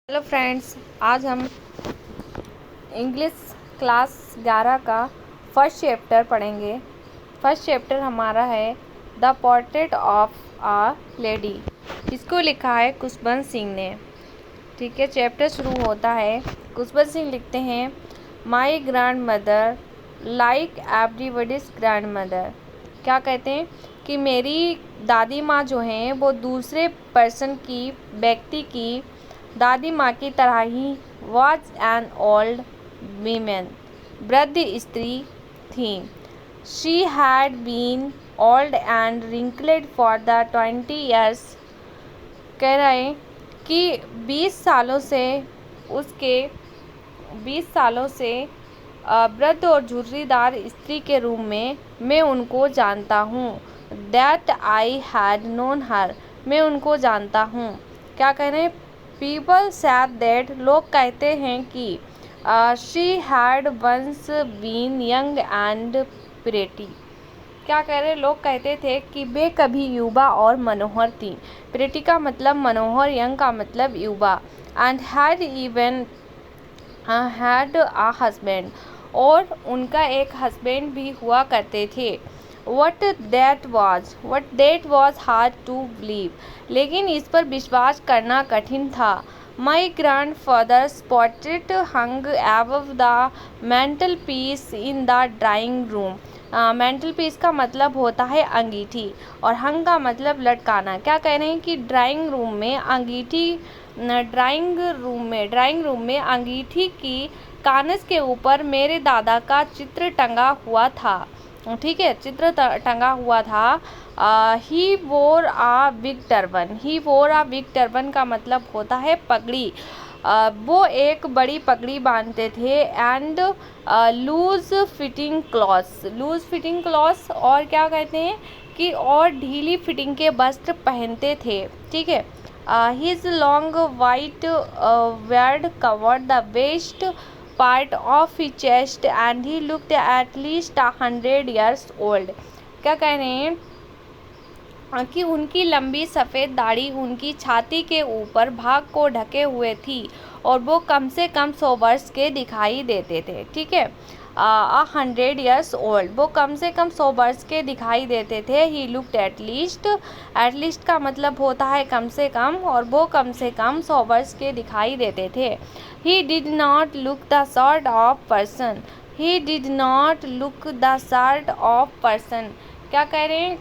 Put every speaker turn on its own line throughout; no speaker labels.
Hello friends, आज हम English class 11 का फर्स्ट चैप्टर पढ़ेंगे। फर्स्ट चैप्टर हमारा है the portrait of a lady. इसको लिखा है खुशबंत सिंह ने। ठीक है, चैप्टर शुरू होता है। खुशबंत सिंह लिखते हैं, my grand mother like everybody's grand mother. क्या कहते हैं कि मेरी दादी माँ जो हैं वो दूसरे पर्सन की, व्यक्ति की दादी माँ की तरह ही वॉज एन ओल्ड वीमेन, वृद्ध स्त्री थी। She had been old and wrinkled for the 20 years. कह रहे हैं कि 20 सालों से वृद्ध और झुर्रीदार स्त्री के रूप में मैं उनको जानता हूँ। दैट आई हैड नोन हर, मैं उनको जानता हूँ। क्या कह रहे हैं, पीपल सैड दैट, लोग कहते हैं कि she had once been young and pretty. क्या कह रहे, लोग कहते थे कि वे कभी युवा और मनोहर थी। प्रेटी का मतलब मनोहर, यंग का मतलब युवा। And had even had a husband, और उनका एक हस्बैंड भी हुआ करते थे। What that was hard to believe, लेकिन इस पर विश्वास करना कठिन था। My grandfather's portrait hung above the mantelpiece in the drawing room. mantelpiece का मतलब होता है अंगीठी, और हंग का मतलब लटकाना। क्या कह रहे हैं कि ड्राइंग रूम में अंगीठी की कानस के ऊपर मेरे दादा का चित्र टंगा हुआ था। ठीक है, चित्र टंगा हुआ था। ही वोर आ बिग टर्बन का मतलब होता है पगड़ी। वो एक बड़ी पगड़ी बांधते थे। एंड लूज फिटिंग क्लॉथ्स, और क्या कहते हैं कि और ढीली फिटिंग के वस्त्र पहनते थे। ठीक है, his long white beard covered the waist part of his chest and he looked at least 100 years old. क्या कह रहे हैं कि उनकी लंबी सफ़ेद दाढ़ी उनकी छाती के ऊपर भाग को ढके हुए थी और वो कम से कम 100 वर्ष के दिखाई देते थे। ठीक है, 100 years old, वो कम से कम 100 वर्ष के दिखाई देते थे। ही लुक्ड एट लीस्ट का मतलब होता है कम से कम, और वो कम से कम 100 वर्ष के दिखाई देते थे। He did not look the sort of person. क्या कह रहे हैं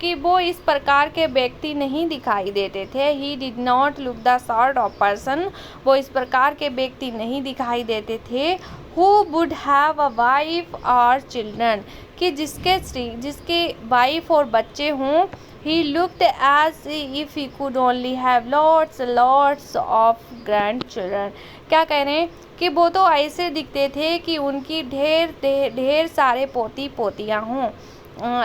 कि वो इस प्रकार के व्यक्ति नहीं दिखाई देते थे। He did not look the sort of person, वो इस प्रकार के व्यक्ति नहीं दिखाई देते थे। Who would have a wife और चिल्ड्रन, कि जिसके वाइफ और बच्चे हों। He looked as if he could only have lots of grandchildren. क्या कह रहे हैं कि वो तो ऐसे दिखते थे कि उनकी ढेर सारे पोती पोतियाँ हों।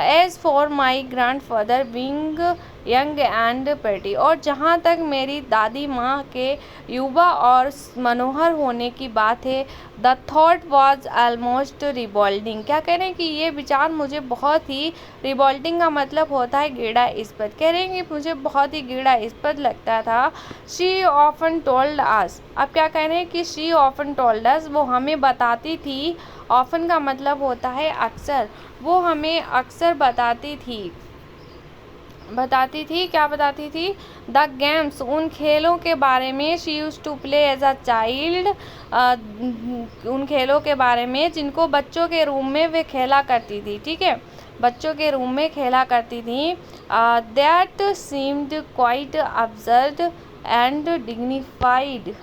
As for my grandfather being young and pretty, और जहाँ तक मेरी दादी माँ के युवा और मनोहर होने की बात है, the thought was almost revolting. क्या कह रहे हैं कि ये विचार मुझे बहुत ही, रिवॉल्टिंग का मतलब होता है घृणास्पद, कह रहे हैं कि मुझे बहुत ही घृणास्पद लगता था। शी ऑफन टोल्ड अस, अब क्या कह रहे हैं कि शी ऑफन टोल्ड अस, वो हमें बताती थी। ऑफन का मतलब होता है अक्सर, वो हमें अक्सर बताती थी। क्या बताती थी, द गेम्स, उन खेलों के बारे में। She used to play as a child, उन खेलों के बारे में जिनको बच्चों के रूम में वे खेला करती थी। ठीक है, बच्चों के रूम में खेला करती थी। That seemed quite absurd and dignified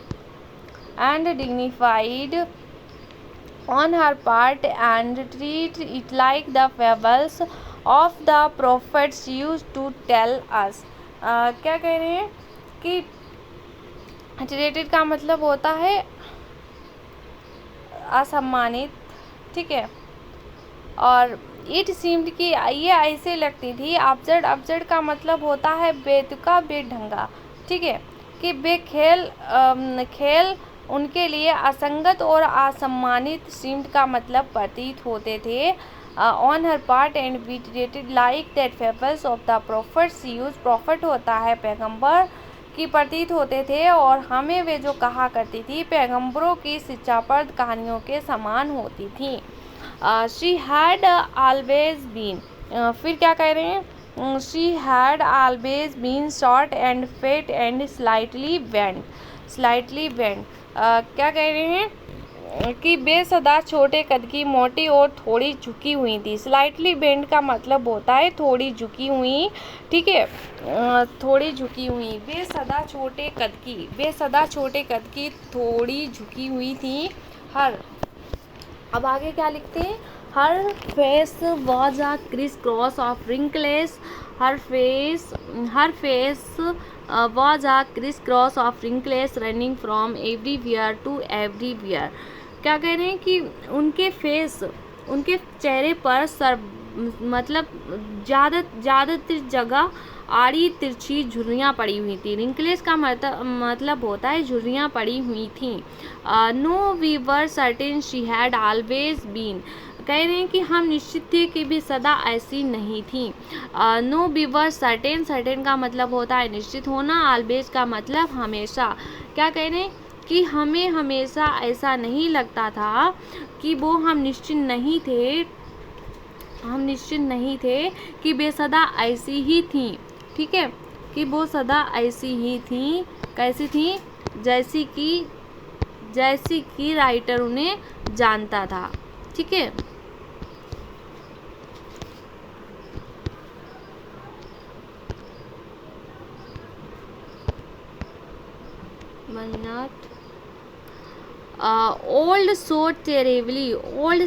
on her part and treat it like the fables of the prophets used to tell us. क्या कह रहे हैं कि treated का मतलब होता है असम्मानित। ठीक है, और इट सीम्ड कि ये ऐसे लगती थी। अब्सर्ड का मतलब होता है बेतुका, बेढंगा। ठीक है, कि वे खेल उनके लिए असंगत और असम्मानित सीम्ड का मतलब प्रतीत होते थे। On her part and be treated like that fables of the profits use. Profit होता है पैगंबर, की प्रतीत होते थे और हमें वे जो कहा करती थी पैगंबरों की शिक्षाप्रद कहानियों के समान होती थी। शी हैड ऑलवेज बीन, फिर क्या कह रहे हैं, she had always been short and fat and slightly bent, slightly bent, क्या कह रहे हैं कि वे सदा छोटे कद की, मोटी और थोड़ी झुकी हुई थी। स्लाइटली बेंड का मतलब होता है थोड़ी झुकी हुई, ठीक है, थोड़ी झुकी हुई। वे सदा छोटे कद की, वे सदा छोटे कद की, थोड़ी झुकी हुई थी। हर, अब आगे क्या लिखते हैं, her face was a criss cross of wrinkles, her face was a criss-cross of wrinkles running from everywhere to everywhere। क्या कह रहे हैं कि उनके फेस, उनके चेहरे पर मतलब ज़्यादातर जगह आड़ी तिरछी झुर्रियाँ पड़ी हुई थी। रिंकलेस का मतलब होता है झुर्रियाँ पड़ी हुई थी। No we were certain she had always been, कह रहे हैं कि हम निश्चित थे कि भी सदा ऐसी नहीं थी। No we were certain, certain का मतलब होता है निश्चित होना, ऑलवेज का मतलब हमेशा। क्या कह रहे हैं कि हमें हमेशा ऐसा नहीं लगता था कि वो हम निश्चित नहीं थे कि वे सदा ऐसी ही थी, ठीक है, कि वो सदा ऐसी ही थी। कैसी थी, जैसी कि राइटर उन्हें जानता था, ठीक है। Old so terribly, old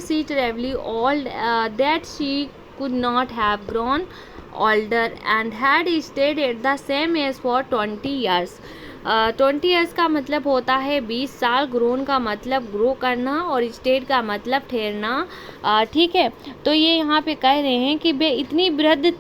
that she could not have grown older and had stayed at the same age for 20 years। 20 years का मतलब होता है 20 साल, ग्रोन का मतलब ग्रो करना और स्टेट का मतलब ठहरना, ठीक है। तो ये यहाँ पे कह रहे हैं कि वे इतनी वृद्ध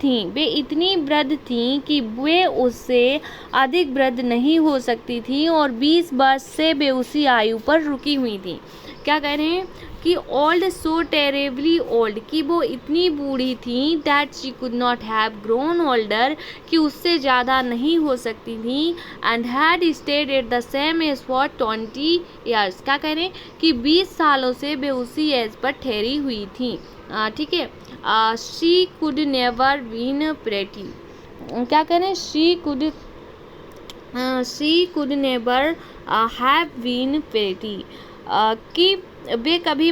थीं कि वे उससे अधिक वृद्ध नहीं हो सकती थी और 20 वर्ष से वे उसी आयु पर रुकी हुई थी। क्या कह रहे हैं कि ओल्ड सो टेरेबली ओल्ड, कि वो इतनी बूढ़ी थी, that she could not have grown older, कि उससे ज़्यादा नहीं हो सकती थी, and had stayed at the same age for 20 years. क्या कह रहे हैं कि 20 सालों से वे उसी एज पर ठहरी हुई थी, ठीक है। She could never been pretty, क्या कह रहे हैं, she could never have been pretty, कि वे कभी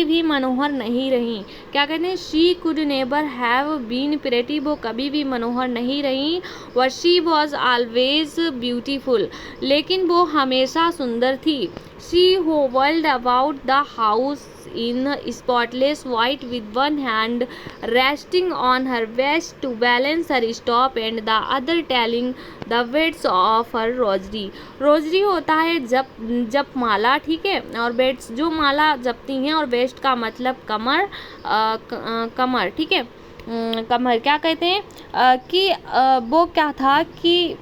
भी मनोहर नहीं रहीं। क्या कहते हैं, she could never have been pretty, वो कभी भी मनोहर नहीं रहीं। व शी वॉज ऑलवेज ब्यूटीफुल, लेकिन वो हमेशा सुंदर थी। She hovered about the house in spotless white with one hand resting on her waist to balance her stop and the other telling the weights of her rosary। Rosary होता है जप माला, ठीक है, और बेट्स जो माला जपती हैं, और वेस्ट का मतलब कमर, ठीक है, कमर। क्या कहते हैं कि वो क्या था कि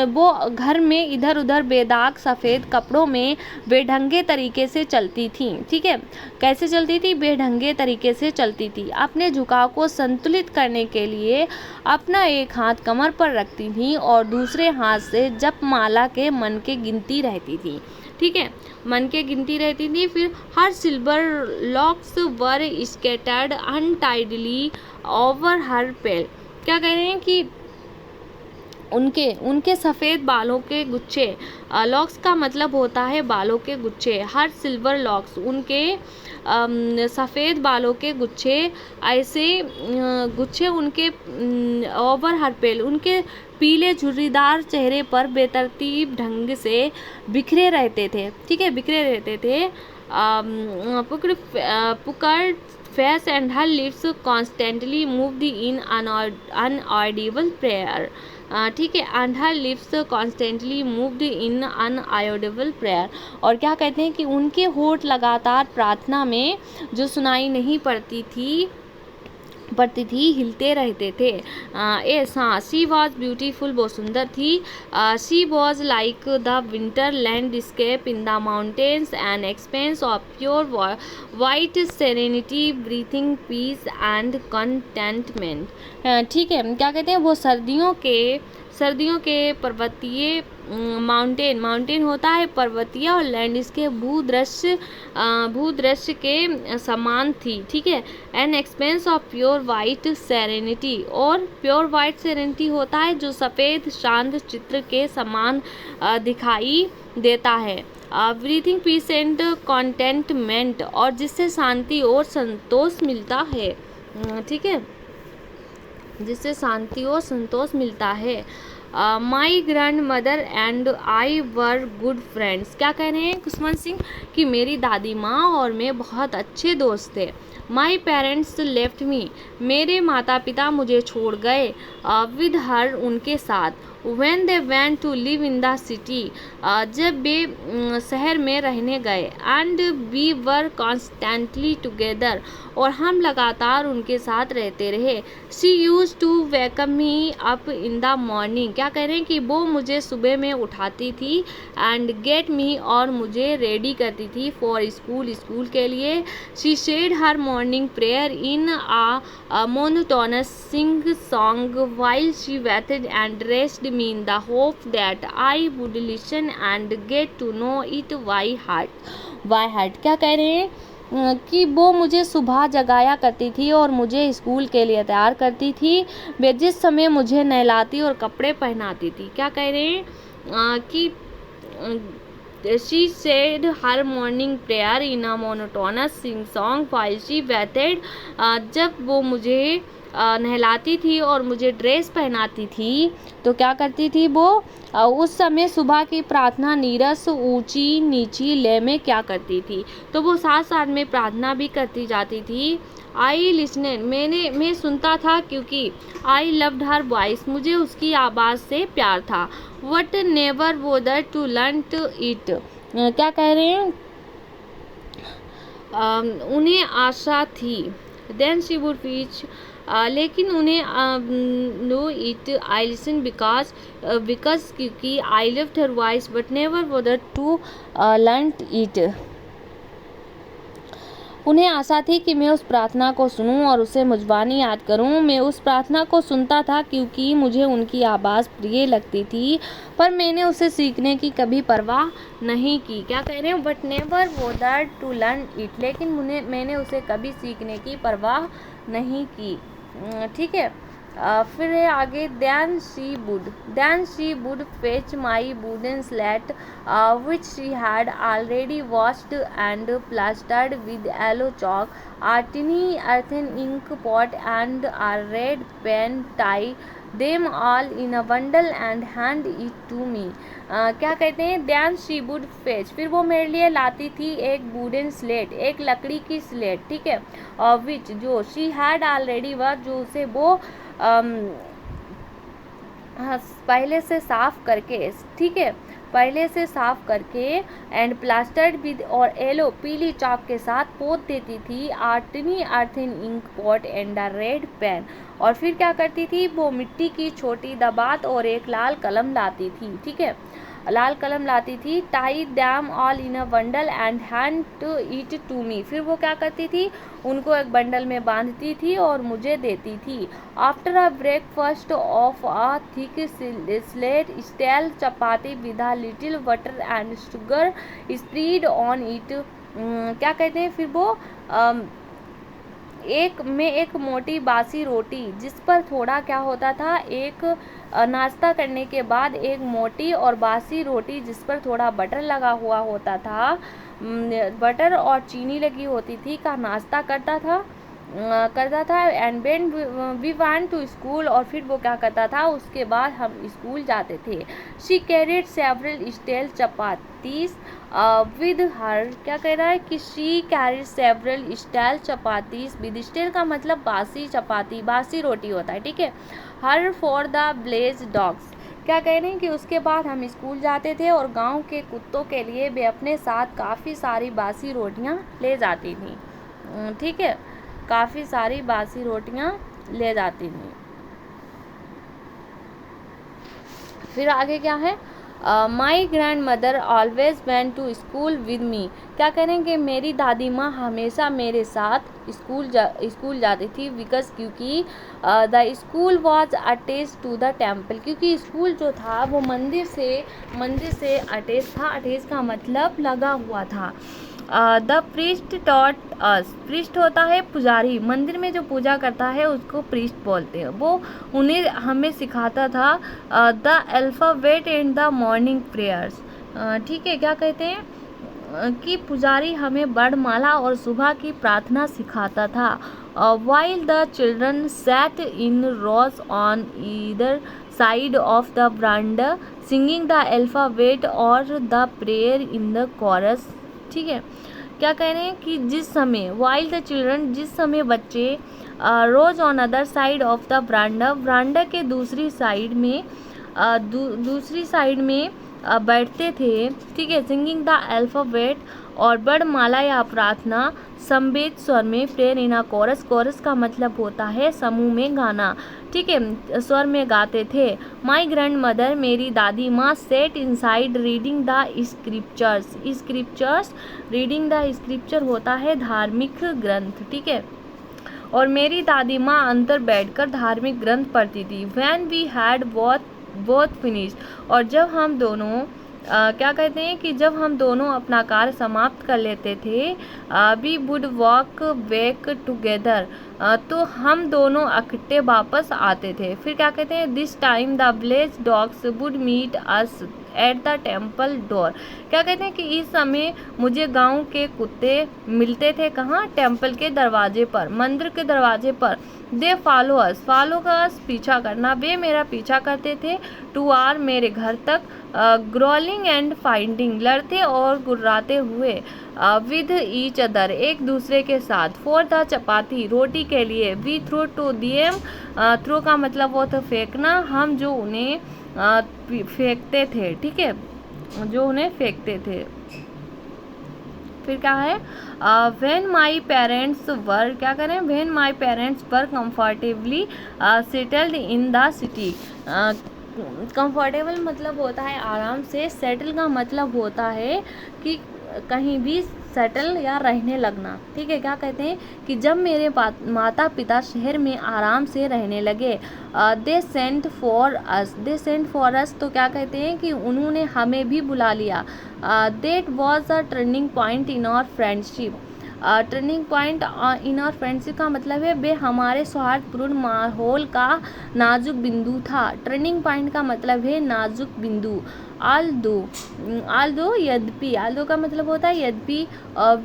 वो घर में इधर उधर बेदाग सफ़ेद कपड़ों में बेढंगे तरीके से चलती थी, ठीक है। कैसे चलती थी, बेढंगे तरीके से चलती थी। अपने झुकाव को संतुलित करने के लिए अपना एक हाथ कमर पर रखती थी और दूसरे हाथ से जपमाला के मन के गिनती रहती थी, ठीक है, मन के गिनती रहती थी। फिर हर सिल्वर लॉक्स वर स्कैटर्ड अनटाइडली ओवर हर पेल। क्या कह रहे हैं कि उनके सफ़ेद बालों के गुच्छे, लॉक्स का मतलब होता है बालों के गुच्छे, हर सिल्वर लॉक्स, उनके सफ़ेद बालों के गुच्छे, ऐसे गुच्छे उनके ओवर हर पेल, उनके पीले झुर्रीदार चेहरे पर बेतरतीब ढंग से बिखरे रहते थे, ठीक है, बिखरे रहते थे। Puckered face and her lips constantly moved in inaudible prayer, ठीक है, and her lips constantly moved in inaudible prayer. और क्या कहते हैं कि उनके होठ लगातार प्रार्थना में जो सुनाई नहीं पड़ती थी हिलते रहते थे। शी वॉज ब्यूटीफुल, वो सुंदर थी। She was like the winter landscape in the mountains an expanse of pure white serenity breathing peace and contentment, ठीक है। क्या कहते हैं, वो सर्दियों के पर्वतीय माउंटेन होता है पर्वतीय और लैंडस्केप भूदृश्य के समान थी। ठीक है। N expanse of pure white serenity, और प्योर वाइट सेरेनिटी होता है जो सफ़ेद शांत चित्र के समान दिखाई देता है। ब्रीथिंग पीस एंड कॉन्टेंटमेंट, और जिससे शांति और संतोष मिलता है। ठीक है, जिससे शांति और संतोष मिलता है। My grand mother and I were good friends. क्या कह रहे हैं कुसुमन सिंह कि मेरी दादी माँ और मैं बहुत अच्छे दोस्त थे। माई पेरेंट्स लेफ्ट मी, मेरे माता पिता मुझे छोड़ गए विद हर, उनके साथ। When they went to live in the city, जब वे शहर में रहने गए। And we were constantly together, और हम लगातार उनके साथ रहते रहे। She used to wake me up in the morning, क्या कह रहे हैं कि वो मुझे सुबह में उठाती थी। And get me, और मुझे रेडी करती थी for school, स्कूल के लिए। She said her morning prayer in a monotonous sing song while she bathed and dressed me in the hope that I would listen and get to know it by heart। क्या कह रहे हैं कि वो मुझे सुबह जगाया करती थी और मुझे स्कूल के लिए तैयार करती थी। वे जिस समय मुझे नहलाती और कपड़े पहनाती थी। क्या कह रहे हैं कि she said her morning prayer in a monotonous sing song while she bathed, जब वो मुझे नहलाती थी और मुझे ड्रेस पहनाती थी तो क्या करती थी वो उस समय सुबह की प्रार्थना नीरस ऊंची नीची लय में क्या करती थी, तो वो साथ साथ में प्रार्थना भी करती जाती थी। आई लिसनेड, मैं सुनता था क्योंकि आई लव्ड हर वॉइस, मुझे उसकी आवाज़ से प्यार था। But never bother to learn it, क्या कह रहे हैं उन्हें आशा थी। देन शी वुड रीच, लेकिन उन्हें know it I listen because क्योंकि I loved her voice but never bother to learn it. उन्हें आशा थी कि मैं उस प्रार्थना को सुनूं और उसे मुजबानी याद करूं। मैं उस प्रार्थना को सुनता था क्योंकि मुझे उनकी आवाज़ प्रिय लगती थी, पर मैंने उसे सीखने की कभी परवाह नहीं की। क्या कह रहे हैं but never bother to learn it, लेकिन मैंने उसे कभी सीखने की परवाह नहीं की। ठीक है। फिर है आगे then she would fetch my wooden slate which she had already washed and plastered with yellow chalk, a tiny earthen ink pot and a red pen, tie them all in a bundle and hand it to me। क्या कहते हैं then she would fetch, फिर वो मेरे लिए लाती थी एक wooden slate, एक लकड़ी की स्लेट। ठीक है। which, जो she had already washed, जो उसे वो पहले से साफ करके, ठीक है, पहले से साफ करके एंड प्लास्टर्ड विद, और येलो पीली चाक के साथ पोत देती थी। आर्टनी earthen ink pot and a red pen, और फिर क्या करती थी वो मिट्टी की छोटी दबात और एक लाल कलम लाती थी। ठीक है, लाल कलम लाती थी। Tie them all in a bundle and hand it to me, फिर वो क्या करती थी उनको एक बंडल में बांधती थी और मुझे देती थी। After a breakfast of a thick slate style chapati with a little butter and sugar spread on it. क्या कहते हैं फिर वो एक मोटी बासी रोटी जिस पर थोड़ा क्या होता था, एक नाश्ता करने के बाद एक मोटी और बासी रोटी जिस पर थोड़ा बटर लगा हुआ होता था, बटर और चीनी लगी होती थी, का नाश्ता करता था and when we went to school, और फिर वो क्या करता था उसके बाद हम स्कूल जाते थे। She carried several stale chapatis with her, क्या कह रहा है कि she carried several stale chapatis with, stale का मतलब बासी चपाती, बासी रोटी होता है। ठीक है। Her for the blaze dogs, क्या कह रहे हैं कि उसके बाद हम स्कूल जाते थे और गांव के कुत्तों के लिए वे अपने साथ काफ़ी सारी बासी रोटियां ले जाती थी। ठीक है, काफ़ी सारी बासी रोटियां ले जाती थी। फिर आगे क्या है, my grandmother always went to school with me. क्या करेंगे, मेरी दादी माँ हमेशा मेरे साथ स्कूल जाती थी, बिकॉज क्योंकि the school was attach to the temple, क्योंकि स्कूल जो था वो मंदिर से अटैच था। अटैच का मतलब लगा हुआ था। The priest taught us, priest होता है पुजारी, मंदिर में जो पूजा करता है उसको प्रीस्ट बोलते हैं। वो उन्हें हमें सिखाता था the alphabet and the morning prayers. ठीक है, क्या कहते हैं कि पुजारी हमें वर्णमाला और सुबह की प्रार्थना सिखाता था। While the children sat in rows on either side of the veranda singing the alphabet और the prayer in the chorus. ठीक है, क्या कह रहे हैं कि जिस समय वाइल द चिल्ड्रन, जिस समय बच्चे rows on other side of the veranda के दूसरी साइड में बैठते थे। ठीक है, सिंगिंग द अल्फ़ाबेट और वर्णमाला या प्रार्थना संवेद स्वर में, prayer in a chorus, chorus का मतलब होता है समूह में गाना। ठीक है, स्वर में गाते थे। माई ग्रैंड मदर, मेरी दादी माँ, set inside reading the scriptures, reading the scripture होता है धार्मिक ग्रंथ। ठीक है, और मेरी दादी माँ अंदर बैठकर धार्मिक ग्रंथ पढ़ती थी। When we had both finish, और जब हम दोनों क्या कहते हैं कि जब हम दोनों अपना कार्य समाप्त कर लेते थे, we would walk back together, तो हम दोनों इकट्ठे वापस आते थे। फिर क्या कहते हैं, this time the village dogs would meet us at the temple door. क्या कहते हैं कि इस समय मुझे गांव के कुत्ते मिलते थे, कहाँ, टेम्पल के दरवाजे पर, मंदिर के दरवाजे पर। दे फॉलो अस पीछा करना, वे मेरा पीछा करते थे। टू आर, मेरे घर तक। ग्रोलिंग एंड फाइंडिंग, लड़ते और गुर्राते हुए। विद ईच अदर, एक दूसरे के साथ। फॉर द चपाती, रोटी के लिए। वी थ्रो टू दियम, थ्रो का मतलब वो था फेंकना, हम जो उन्हें फेंकते थे। ठीक है, जो उन्हें फेंकते थे। फिर क्या है, व्हेन माई पेरेंट्स वर, क्या करें, when my parents were comfortably settled in the city. Comfortable मतलब होता है आराम से, सेटल का मतलब होता है कि कहीं भी सेटल या रहने लगना। ठीक है, क्या कहते हैं कि जब मेरे माता पिता शहर में आराम से रहने लगे, दे सेंट फॉर अस, तो क्या कहते हैं कि उन्होंने हमें भी बुला लिया। That was a turning point in our friendship. Turning point in our friendship का मतलब है वे हमारे सौहार्दपूर्ण माहौल का नाजुक बिंदु था। टर्निंग पॉइंट का मतलब है नाजुक बिंदु। आल्दो यद्यपि, आल्दो का मतलब होता है यद्यपि।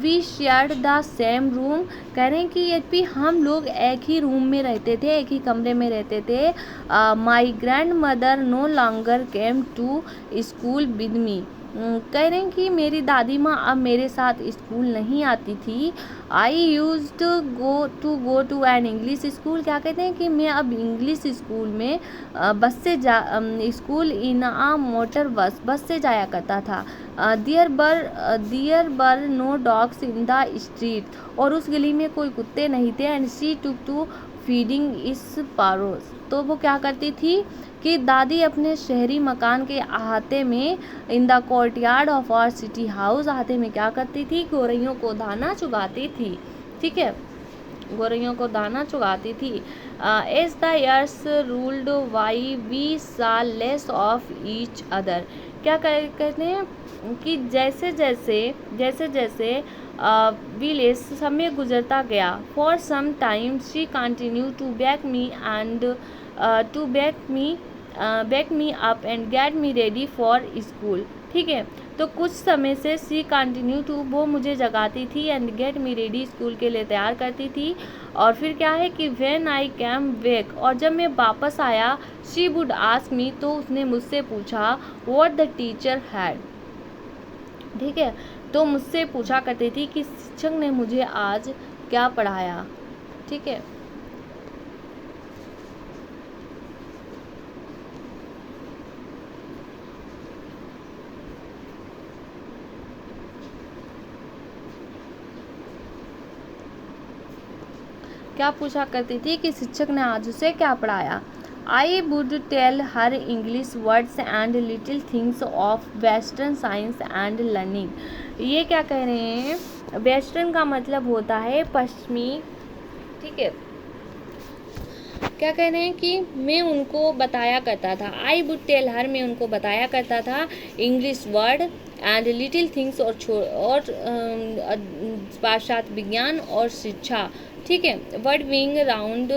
We shared the same room, कह रहे हैं कि यद्यपि हम लोग एक ही रूम में रहते थे, एक ही कमरे में रहते थे। My grandmother no longer came to school with me, कह रहे हैं कि मेरी दादी माँ अब मेरे साथ स्कूल नहीं आती थी। I use go to an English school, क्या कहते हैं कि मैं अब इंग्लिश स्कूल में school in a motor bus से जाया करता था। There were no dogs in the street, और उस गली में कोई कुत्ते नहीं थे। And she took to feeding sparrows, तो वो क्या करती थी कि दादी अपने शहरी मकान के अहाते में, in the courtyard of our city house, अहाते में क्या करती थी, गोरैयों को दाना चुगाती थी। ठीक है, गोरैयों को दाना चुगाती थी। As the years ruled by we saw less of each other, क्या कहते हैं कि जैसे जैसे विलेज समय गुजरता गया। For some time she continue to back me up and get me ready for school. ठीक है, तो कुछ समय से सी कंटिन्यू टू, वो मुझे जगाती थी, and get me ready, school के लिए तैयार करती थी। और फिर क्या है कि व्हेन आई कैम बैक, और जब मैं वापस आया, शी वुड आस्क मी, तो उसने मुझसे पूछा व्हाट द टीचर हैड। ठीक है, तो मुझसे पूछा करती थी कि शिक्षक ने मुझे आज क्या पढ़ाया। ठीक है, क्या पूछा करती थी कि शिक्षक ने आज उसे क्या पढ़ाया। I would tell her English words and little things of Western science and learning. ये क्या कह रहे हैं? वेस्टर्न का मतलब होता है पश्चिमी, ठीक है। क्या कह रहे हैं कि मैं उनको बताया करता था, आई वुड टेल हर, मैं उनको बताया करता था English word and little things, और पाश्चात्य विज्ञान और शिक्षा, ठीक है। Word being round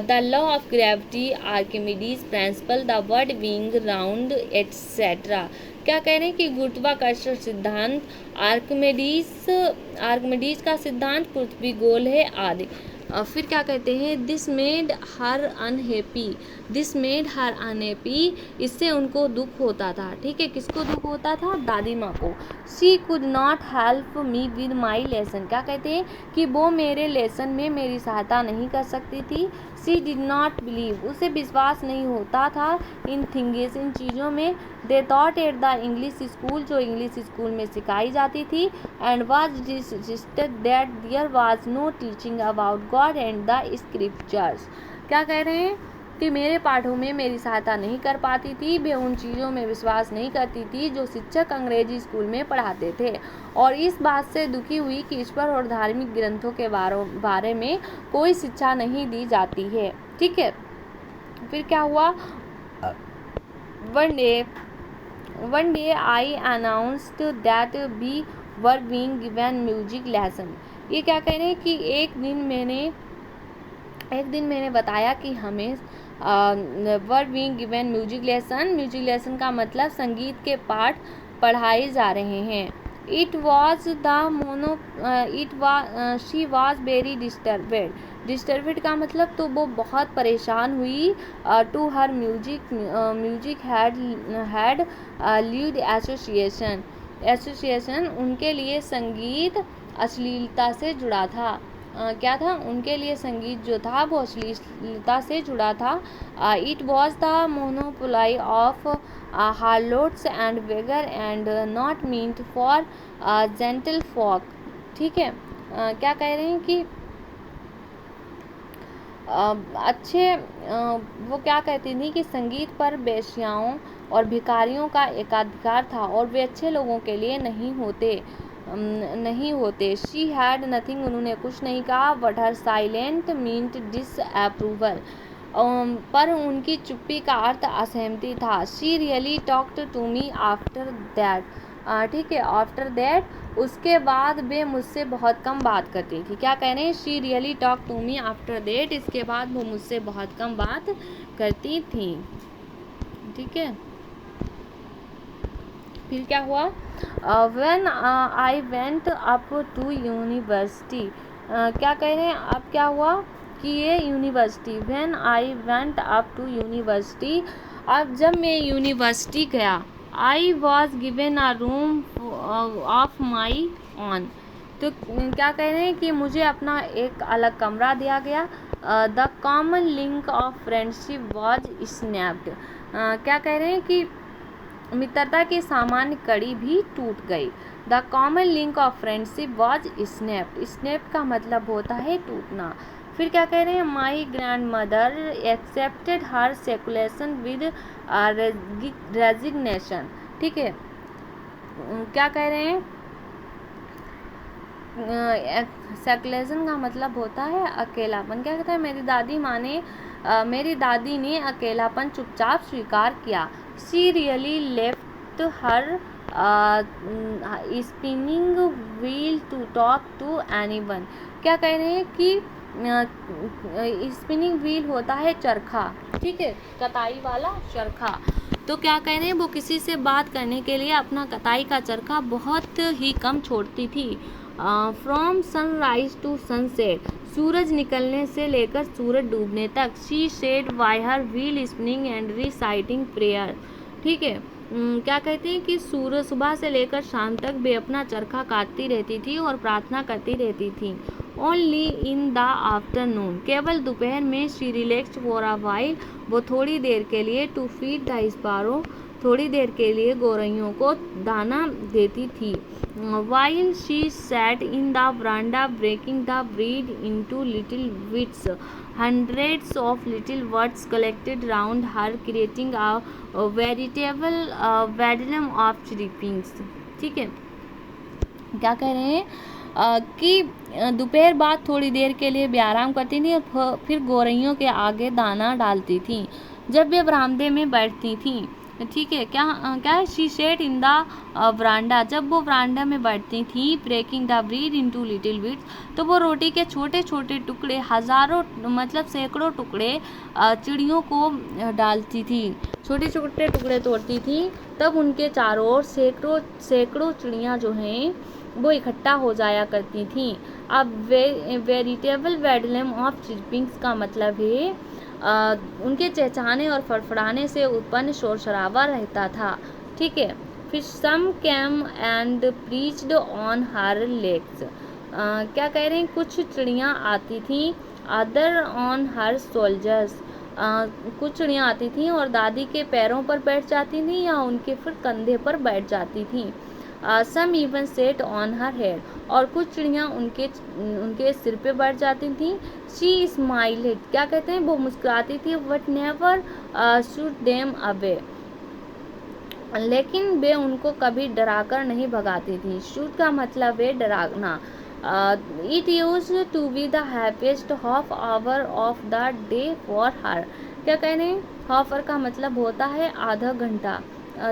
the law of gravity, Archimedes principal, the word being round etcetera. क्या कह रहे हैं कि गुरुत्वाकर्षण सिद्धांत, आर्किमिडीज का सिद्धांत, पृथ्वी गोल है आदि। फिर क्या कहते हैं, this made her unhappy, this made her unhappy, इससे उनको दुख होता था, ठीक है। किसको दुख होता था? दादी माँ को। She could not help me with my lesson, क्या कहते हैं कि वो मेरे लेसन में मेरी सहायता नहीं कर सकती थी। शी डिड नॉट बिलीव, उसे विश्वास नहीं होता था इन थिंग्स, इन चीज़ों में। They thought at the English school, जो इंग्लिश स्कूल में सिखाई जाती थी, and was disgusted that there was no teaching about God and the scriptures. क्या कह रहे हैं कि मेरे पाठों में मेरी सहायता नहीं कर पाती थी, वे उन चीज़ों में विश्वास नहीं करती थी जो शिक्षक अंग्रेजी स्कूल में पढ़ाते थे, और इस बात से दुखी हुई कि ईश्वर और धार्मिक ग्रंथों के बारे में कोई शिक्षा नहीं दी जाती है, ठीक है। फिर क्या हुआ, one day I announced that we were being given music lesson. ये क्या कह रहे हैं कि एक दिन मैंने बताया कि हमें वर बीइंग गिवन म्यूजिक लेसन का मतलब संगीत के पाठ पढ़ाए जा रहे हैं। शी वॉज वेरी डिस्टर्बेड का मतलब तो वो बहुत परेशान हुई। To her music had lead association, उनके लिए संगीत अश्लीलता से जुड़ा था। क्या था? उनके लिए संगीत जो था वो अश्लीलता से जुड़ा था। It was the monopoly of harlots and beggar and not meant for gentle folk, ठीक है। क्या कह रहे हैं कि वो क्या कहती थी कि संगीत पर वेश्याओं और भिखारियों का एकाधिकार था और वे अच्छे लोगों के लिए नहीं होते। शी हैड नथिंग, उन्होंने कुछ नहीं कहा। But her silent meant disapproval, पर उनकी चुप्पी का अर्थ असहमति था। She really talked to me after that, ठीक है। आफ्टर दैट, उसके बाद वे मुझसे बहुत कम बात करती थी। क्या कह रहे हैं? She really talk to me after that, इसके बाद वो मुझसे बहुत कम बात करती थी, ठीक है। फिर क्या हुआ, when I went up to university, क्या कह रहे हैं, अब क्या हुआ कि ये university, when I went up to university, अब जब मैं यूनिवर्सिटी गया, I was given a room of my own, तो क्या कह रहे हैं कि मुझे अपना एक अलग कमरा दिया गया। The common link of friendship was snapped, क्या कह रहे हैं कि मित्रता की सामान्य कड़ी भी टूट गई। The common link of friendship was snapped, snap का मतलब होता है टूटना। फिर क्या कह रहे हैं, my grandmother accepted her seclusion with resignation, ठीक है। क्या कह रहे हैं, सेकुलेशन का मतलब होता है अकेलापन। क्या कहता है, मेरी दादी ने अकेलापन चुपचाप स्वीकार किया। She really left her spinning wheel to talk to anyone. क्या कह रहे हैं कि स्पिनिंग व्हील होता है चरखा, ठीक है, कताई वाला चरखा। तो क्या कह रहे हैं, वो किसी से बात करने के लिए अपना कताई का चरखा बहुत ही कम छोड़ती थी। फ्रॉम सनराइज टू सनसेट, सूरज निकलने से लेकर सूरज डूबने तक। She said bye her wheel spinning and reciting prayer, ठीक है। क्या कहते हैं कि सूरज सुबह से लेकर शाम तक वे अपना चरखा काटती रहती थी और प्रार्थना करती रहती थी। ओनली इन द आफ्टरनून, केवल दोपहर में। She relaxed for a while, वो थोड़ी देर के लिए। टू फीड द स्पारो, थोड़ी देर के लिए गौरैयों को दाना देती थी। While she sat in the veranda breaking the bread into little bits, hundreds of little birds collected round her, creating a veritable bedlam of chirpings। ठीक है, क्या कह रहे हैं कि दोपहर बाद थोड़ी देर के लिए भी आराम करती थी और फिर गौरैयों के आगे दाना डालती थी जब वे बरामदे में बैठती थी। ठीक है, क्या है, she sat in the veranda, जब वो वरांडा में बैठती थी, breaking the bread into little bits, तो वो रोटी के छोटे छोटे टुकड़े, हजारों मतलब सैकड़ों टुकड़े चिड़ियों को डालती थी, छोटे छोटे टुकड़े तोड़ती थी, तब उनके चारों ओर सैकड़ों सैकड़ों चिड़ियाँ जो हैं वो इकट्ठा हो जाया करती थी। अब वेरिटेबल वेडलम ऑफ चिरपिंग्स का मतलब है उनके चहचहाने और फड़फड़ाने से उत्पन्न शोर शराबा रहता था। ठीक है, फिर some came and perched on her legs, क्या कह रहे हैं, कुछ चिड़ियाँ आती थी, अदर ऑन हर सोल्जर्स, कुछ चिड़ियाँ आती थी और दादी के पैरों पर बैठ जाती थी या उनके फिर कंधे पर बैठ जाती थी। Some even sat on her head, और कुछ चिड़ियाँ उनके सिर पे बैठ जाती थी। शी स्माइलेड, क्या कहते हैं, वो मुस्कुराती थी, but never shoot them away, लेकिन वे उनको कभी डराकर नहीं भगाती थी। शूट का मतलब है डराना। It use to be the happiest half hour of the day for her, क्या कह रहे हैं, हाफ आवर का मतलब होता है आधा घंटा,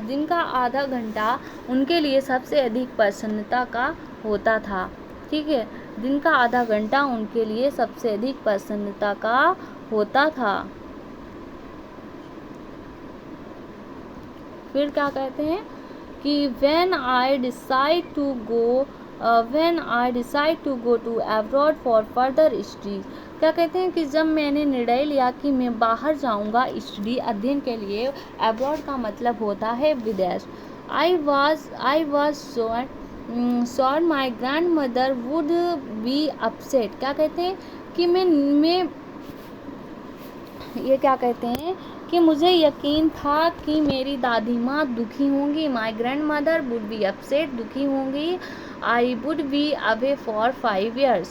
दिन का आधा घंटा उनके लिए सबसे अधिक प्रसन्नता का होता था। ठीक है, दिन का आधा घंटा उनके लिए सबसे अधिक प्रसन्नता का होता था। फिर क्या कहते हैं कि when I decide to go to abroad for further studies, क्या कहते हैं कि जब मैंने निर्णय लिया कि मैं बाहर जाऊंगा स्टडी अध्ययन के लिए, अब्रॉड का मतलब होता है विदेश। I was sure my grandmother would be upset, क्या कहते हैं कि मैं ये क्या कहते हैं कि मुझे यकीन था कि मेरी दादी माँ दुखी होंगी। My grandmother would be upset, दुखी होंगी। I would be away for 5 years,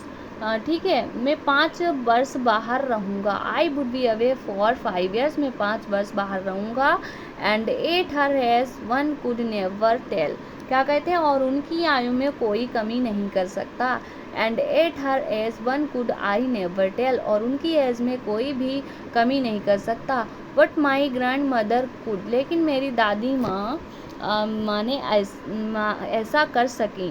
ठीक है, मैं 5 वर्ष बाहर रहूँगा। I would be away for 5 years, मैं 5 वर्ष बाहर रहूँगा। And at her age one could never tell, क्या कहते हैं, और उनकी आयु में कोई कमी नहीं कर सकता। And at her age one could I never tell, और उनकी एज में कोई भी कमी नहीं कर सकता। But my grand mother could, लेकिन मेरी दादी माँ माने ऐसा कर सकी।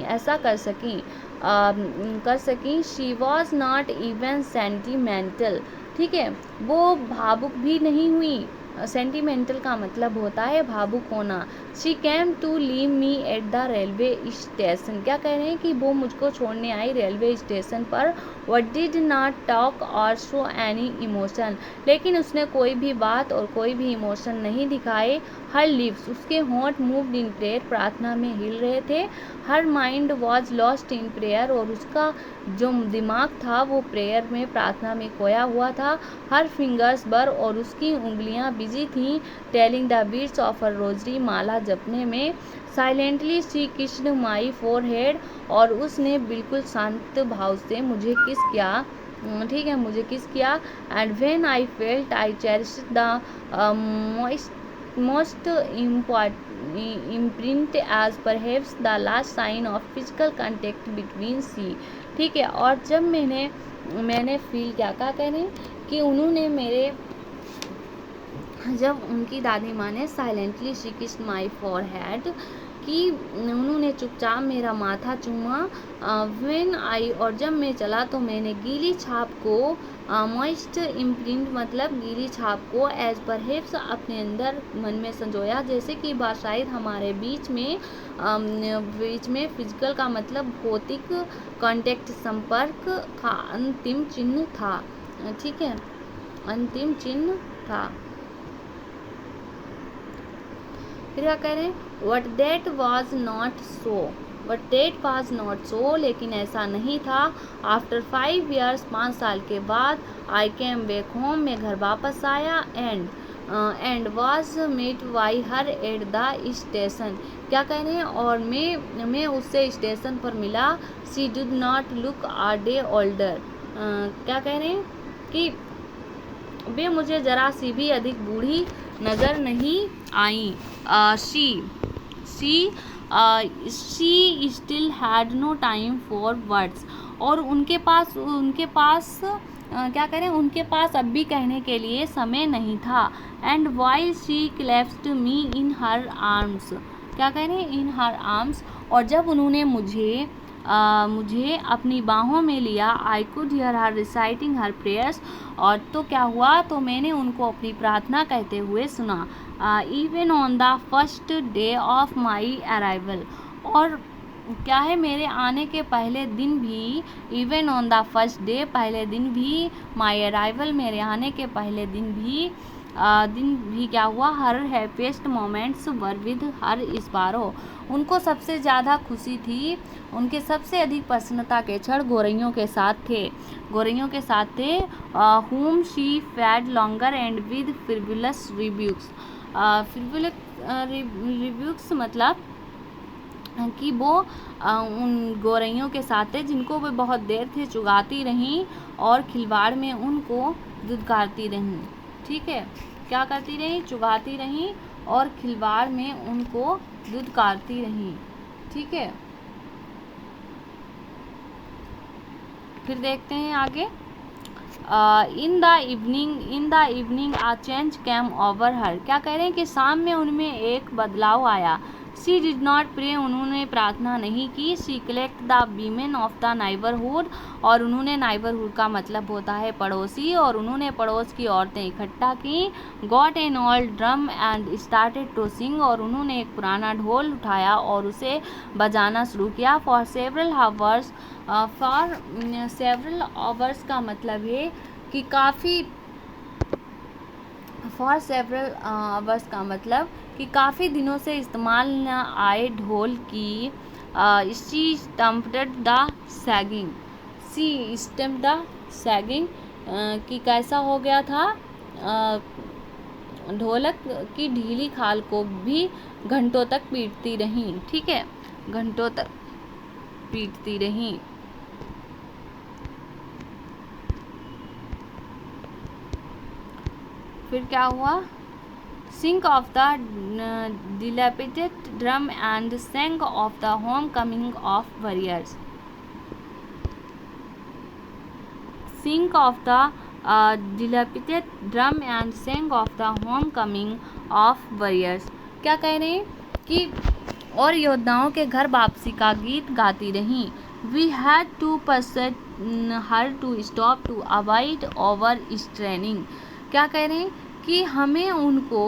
She was not even sentimental, ठीक है, वो भावुक भी नहीं हुई। सेंटिमेंटल का मतलब होता है भावुक होना। She came to leave me at the railway station, क्या कह रहे हैं कि वो मुझको छोड़ने आई रेलवे स्टेशन पर। But did not talk or show any emotion, लेकिन उसने कोई भी बात और कोई भी इमोशन नहीं दिखाए। हर लिप्स, उसके होंठ मूव्ड इन प्रेयर, प्रार्थना में हिल रहे थे। Her mind was lost in prayer, और उसका जो दिमाग था वो प्रेयर में, प्रार्थना में खोया हुआ था। हर फिंगर्स बर, और उसकी उंगलियां बिजी थीं telling the beads of her rosary, माला जपने में। Silently she kissed my forehead, और उसने बिल्कुल शांत भाव से मुझे किस किया, ठीक है, मुझे किस किया। And when I felt I cherished the most imprint as perhaps the last sign of physical contact between see, ठीक है, और जब मैंने फील किया, क्या कह रहे हैं कि उन्होंने मेरे, जब उनकी दादी माँ ने silently she kissed my forehead, कि उन्होंने चुपचाप मेरा माथा चूमा। व्हेन आई, और जब मैं चला तो मैंने गीली छाप को, मॉइस्ट इम्प्रिंट मतलब गीली छाप को, एज परहैप्स अपने अंदर मन में संजोया, जैसे कि बात शायद हमारे बीच में फिजिकल का मतलब भौतिक कॉन्टेक्ट, संपर्क का अंतिम चिन्ह था, ठीक है, अंतिम चिन्ह था। फिर क्या कह रहे हैं, But that was not so, लेकिन ऐसा नहीं था। After 5 years, 5 साल के बाद, I came back home, मैं घर वापस आया। And and was met by her at the station. क्या कह रहे हैं, और मैं उससे स्टेशन पर मिला। She did not look a day older. क्या कह रहे हैं कि वे मुझे जरा सी भी अधिक बूढ़ी नज़र नहीं आई। She still had no time for words. और उनके पास क्या करें, उनके पास अब भी कहने के लिए समय नहीं था। And while she clasped me in her arms. क्या कह रहे हैं, इन हर आर्म्स। और जब उन्होंने मुझे अपनी बाहों में लिया, I could hear her reciting her prayers. और तो क्या हुआ, तो मैंने उनको अपनी प्रार्थना कहते हुए सुना। Even on the first day of my arrival. और क्या है, मेरे आने के पहले दिन भी, even on the first day, पहले दिन भी, माई अराइवल, मेरे आने के पहले दिन भी क्या हुआ, her happiest moments were with her sparrow. उनको सबसे ज़्यादा खुशी थी, उनके सबसे अधिक प्रसन्नता के क्षण गोरैयों के साथ थे। whom she fed longer and with frivolous rebukes। rebukes मतलब कि वो उन गोरैयों के साथ थे जिनको वे बहुत देर से चुगाती रहीं और खिलवाड़ में उनको दुदकारती रहीं। ठीक है, क्या करती रहीं, चुगाती रहीं और खिलवाड़ में उनको दुदकारती रहीं। ठीक है, फिर देखते हैं आगे। In the evening a change came over her. क्या कह रहे हैं कि शाम में उनमें एक बदलाव आया। शी डिड नॉट प्रे, उन्होंने प्रार्थना नहीं की। She collect the women of the neighbourhood, और उन्होंने नाइबरहुड का मतलब होता है पड़ोसी, और उन्होंने पड़ोस की औरतें इकट्ठा की। Got an old drum and started to sing, और उन्होंने एक पुराना ढोल उठाया और उसे बजाना शुरू किया। फॉर सेवरल आवर्स का मतलब है कि काफ़ी, फॉर सेवरल आवर्स का मतलब कि काफ़ी दिनों से इस्तेमाल न आए ढोल की। शी स्टम्प्ड द सैगिंग, कि कैसा हो गया था, ढोलक की ढीली खाल को भी घंटों तक पीटती रहीं। ठीक है, घंटों तक पीटती रहीं। फिर क्या हुआ, sink of the dilapidated drum and sang of the homecoming of warriors। Sing of the dilapidated drum and sang of the homecoming of warriors। क्या कह रहे हैं कि और योद्धाओं के घर वापसी का गीत गाती रहीं। We had to persuade her to stop to avoid overstraining। क्या कह रहे हैं कि हमें उनको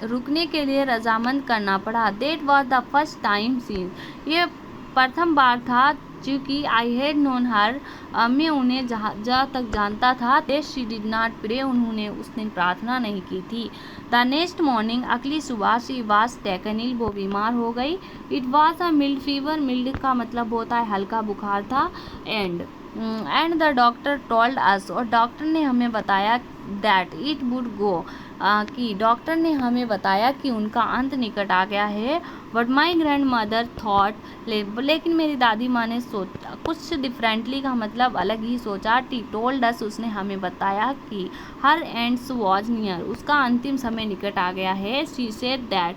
रुकने के लिए रजामंद करना पड़ा। That was the first time since, ये प्रथम बार था चूँकि I had known her, मैं उन्हें जहाँ तक जानता था। That she did not pray, उन्होंने उस दिन प्रार्थना नहीं की थी। The next morning, अगली सुबह, she was taken ill, वो बीमार हो गई। It was a mild fever, mild का मतलब होता है हल्का बुखार था। And the doctor told us, और डॉक्टर ने हमें बताया that it would go, कि डॉक्टर ने हमें बताया कि उनका अंत निकट आ गया है। But my grand mother thought, लेकिन मेरी दादी माँ ने सोचा कुछ डिफरेंटली का मतलब अलग ही सोचा। टी टोल्ड अस, उसने हमें बताया कि हर एंड्स वॉज नियर, उसका अंतिम समय निकट आ गया है। शी सेड दैट,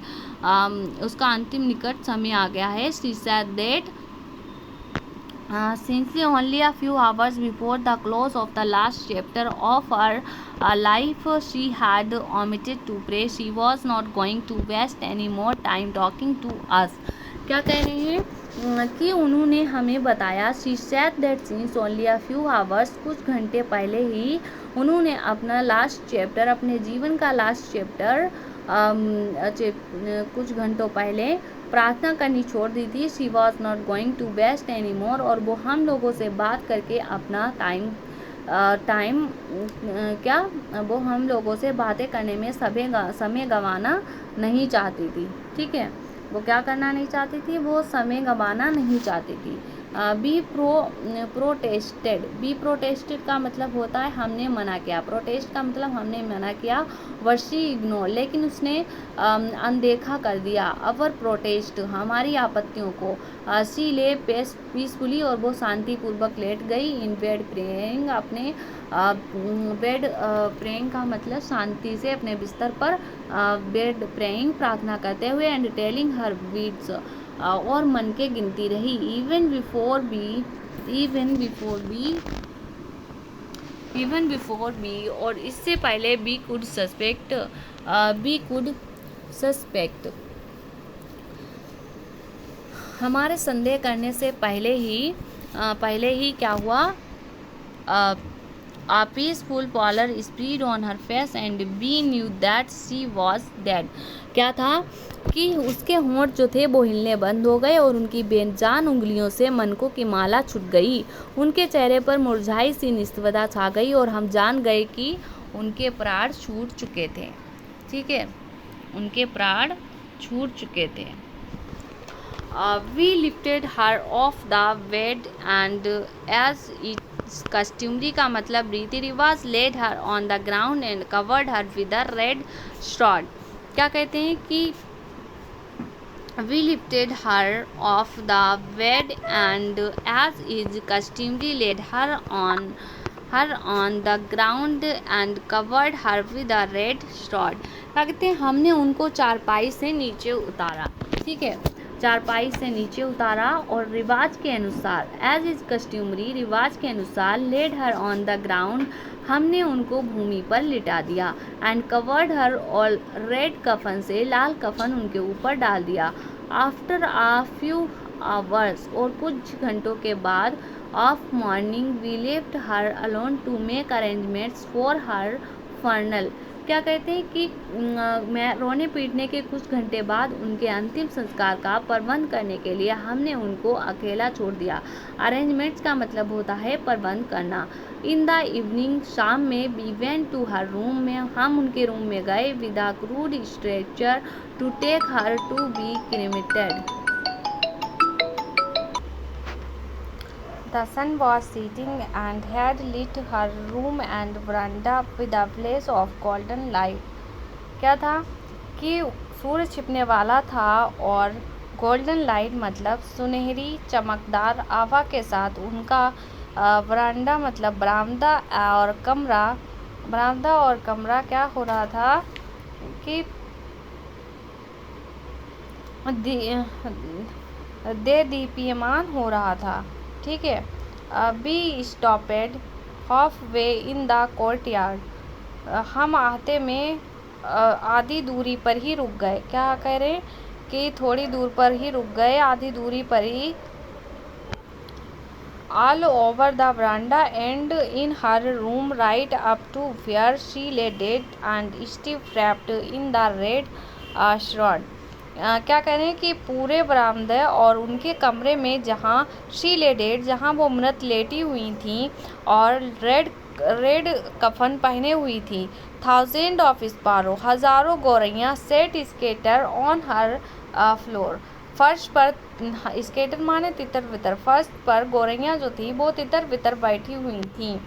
उसका अंतिम निकट समय आ गया है। She said that since only a few hours before the close of the last chapter of her life she had omitted to pray, she was not going to waste any more time talking to us। क्या कह रहे हैं कि उन्होंने हमें बताया, she said that since only a few hours, कुछ घंटे पहले ही उन्होंने अपना लास्ट चैप्टर, अपने जीवन का लास्ट चैप्टर कुछ घंटों पहले प्रार्थना करनी छोड़ दी थी। She was not going to waste any more, और वो हम लोगों से बात करके अपना वो हम लोगों से बातें करने में समय गंवाना नहीं चाहती थी। ठीक है, वो क्या करना नहीं चाहती थी, वो समय गंवाना नहीं चाहती थी।
बी प्रोटेस्टेड का मतलब होता है हमने मना किया, प्रोटेस्ट का मतलब हमने मना किया, वर्षी इग्नोर लेकिन उसने अनदेखा कर दिया, अवर प्रोटेस्ट हमारी आपत्तियों को, सी ले पीसफुली और वो शांतिपूर्वक लेट गई, इन बेड प्रेइंग अपने बेड प्रेइंग का मतलब शांति से अपने बिस्तर पर बेड प्रेइंग प्रार्थना करते हुए, एंड टेलिंग हर बीट्स और मन के गिनती रही, इवन बिफोर बी और इससे पहले बी कुड सस्पेक्ट हमारे संदेह करने से पहले ही क्या हुआ, a peaceful pallor spread on her face and we knew that she was dead। क्या था कि उसके होंठ जो थे वो हिलने बंद हो गए और उनकी बेजान उंगलियों से मनकों की माला छूट गई, उनके चेहरे पर मुरझाई सी निस्तवता छा गई और हम जान गए कि उनके प्राण छूट चुके थे। ठीक है, उनके प्राण छूट चुके थे। We lifted her off the bed and as its customary का मतलब रीति रिवाज, laid her on the ground and covered her with a red shroud। क्या कहते हैं कि we lifted her off the bed and as is customary laid her on the ground and covered her with a red shroud। क्या कहते हैं, हमने उनको चारपाई से नीचे उतारा। ठीक है, चारपाई से नीचे उतारा और रिवाज के अनुसार, एज इज कस्ट्यूमरी रिवाज के अनुसार, laid her on the ground हमने उनको भूमि पर लिटा दिया, and covered her all red कफन से लाल कफन उनके ऊपर डाल दिया। आफ्टर आ फ्यू आवर्स और कुछ घंटों के बाद, of morning we left her alone to make arrangements for her funeral. क्या कहते हैं कि मैं रोने पीटने के कुछ घंटे बाद उनके अंतिम संस्कार का प्रबंध करने के लिए हमने उनको अकेला छोड़ दिया। अरेंजमेंट्स का मतलब होता है प्रबंध करना। इन द इवनिंग शाम में we went to her room में हम उनके रूम में गए, with a crude stretcher to take her to be cremated.
The sun was setting and had lit her room and veranda with a blaze of golden light। क्या था कि सूर्य छिपने वाला था और गोल्डन लाइट मतलब सुनहरी चमकदार आभा के साथ उनका वरांडा मतलब बरामदा और कमरा क्या हो रहा था कि दीप्यमान हो रहा था। ठीक है, we stopped halfway in the courtyard हम आते में आधी दूरी पर ही रुक गए। क्या कह रहे हैं कि थोड़ी दूर पर ही रुक गए, आधी दूरी पर ही। All over the veranda and in her room right up to where she lay dead and stiff wrapped in the red shroud. क्या कह रहे हैं कि पूरे बरामदे और उनके कमरे में जहाँ शी ले डेड जहाँ वो मृत लेटी हुई थी और रेड कफन पहने हुई थी, थाउजेंड ऑफ स्पारो हज़ारों गौरैया sat scatter on her floor फर्श पर, स्केटर माने तितर बितर, फर्श पर गौरैया जो थी वो तितर बितर बैठी हुई थी।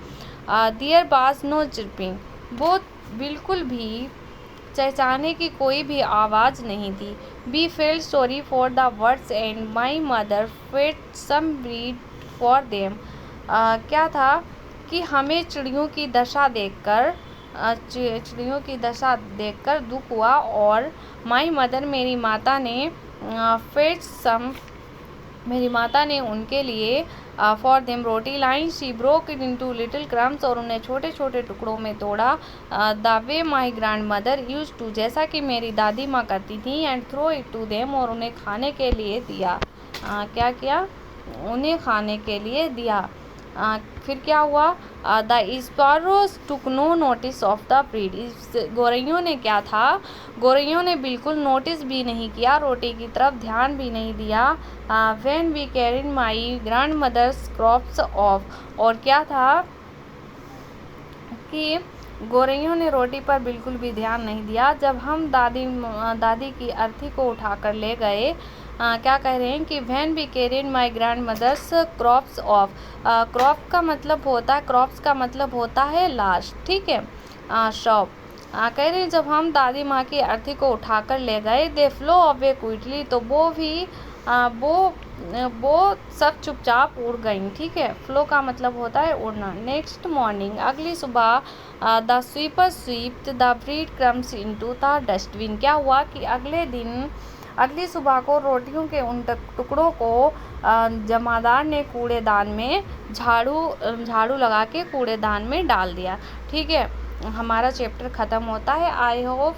देयर वाज नो चिरपिंग वो बिल्कुल भी चहचहाने की कोई भी आवाज़ नहीं थी। We felt sorry for the words and my mother fed some bread for them. क्या था कि हमें चिड़ियों की दशा देखकर दुख हुआ और माई मदर मेरी माता ने उनके लिए फॉर देम रोटी लाई। She broke it into little crumbs और उन्हें छोटे छोटे टुकड़ों में तोड़ा। The way my grandmother use to जैसा कि मेरी दादी माँ करती थी, and throw it to them और उन्हें खाने के लिए दिया। क्या किया, उन्हें खाने के लिए दिया। फिर क्या हुआ, the sparrows took no notice of the bread. गौरैयों ने क्या था, गौरैयों ने बिल्कुल नोटिस भी नहीं किया, रोटी की तरफ ध्यान भी नहीं दिया। When we carried my grandmother's crops off और क्या था कि गौरैयों ने रोटी पर बिल्कुल भी ध्यान नहीं दिया। जब हम दादी की अर्थी को उठाकर ले गए क्या कह रहे हैं कि when we carried my grandmother's crops off, crop का मतलब होता है, क्रॉप्स का मतलब होता है लाश, ठीक है, शॉप। कह रहे हैं जब हम दादी माँ की अर्थी को उठाकर ले गए, दे फ्लो अवे क्विकली, तो वो भी वो सब चुपचाप उड़ गई, ठीक है। फ्लो का मतलब होता है उड़ना। नेक्स्ट मॉर्निंग, अगली सुबह, the sweeper swept the bread crumbs into the dustbin. क्या हुआ कि अगली सुबह को रोटियों के उन टुकड़ों को जमादार ने कूड़ेदान में झाड़ू लगा के कूड़ेदान में डाल दिया, ठीक है। हमारा चैप्टर ख़त्म होता है। I hope